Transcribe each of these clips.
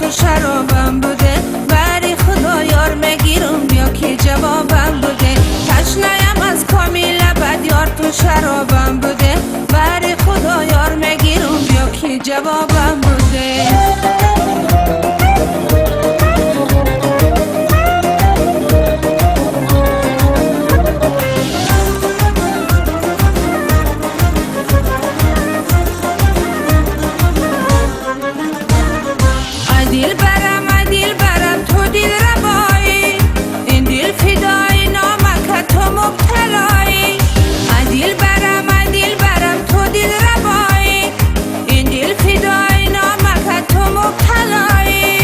تو شرابم بوده، بری خدا یار مگیرم بیا که جوابم بوده. تشنه‌ام از کامی لبت یار تو شرابم بوده، بری خدا یار مگیرم بیا که جوابم بوده. دل برم تو دل ربایی، این دل فدای نامک تو مبتلایی. دل برم تو دل ربایی، این دل فدای نامک تو مبتلایی.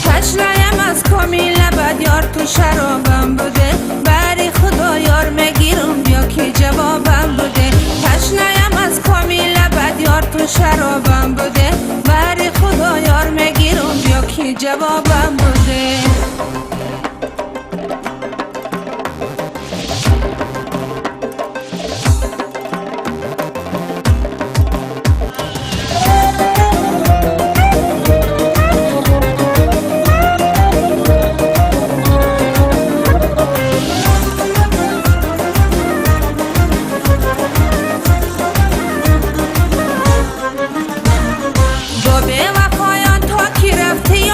تشنه‌ام از کامی لبت یار تو شرابم بوده، بری خدا یار مگیرم بیا که جوابم بوده. تشنه‌ام از کامی لبت یار تو شرابم بوده، بری خدا یار مگیرم بیا که جوابم بوده.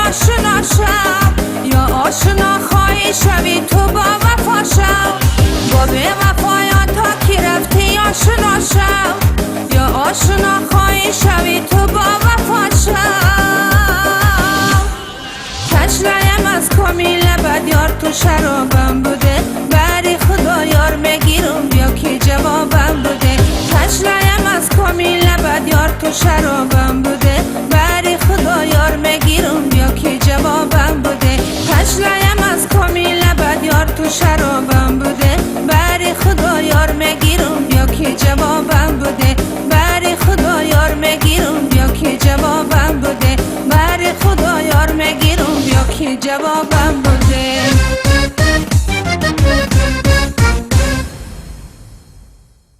آشنا شم یا آشنا خواهی شوی تو با وفا شم، با به وفایان تا کی رفتی آشنا شم یا آشنا خواهی شوی تو با وفا شم. تشنه‌ام از کامی لبت یار تو شرابم بوده، بری خدا یار مگیرم بیا که جوابم بوده. تشنه‌ام از کامی لبت یار تو شرابم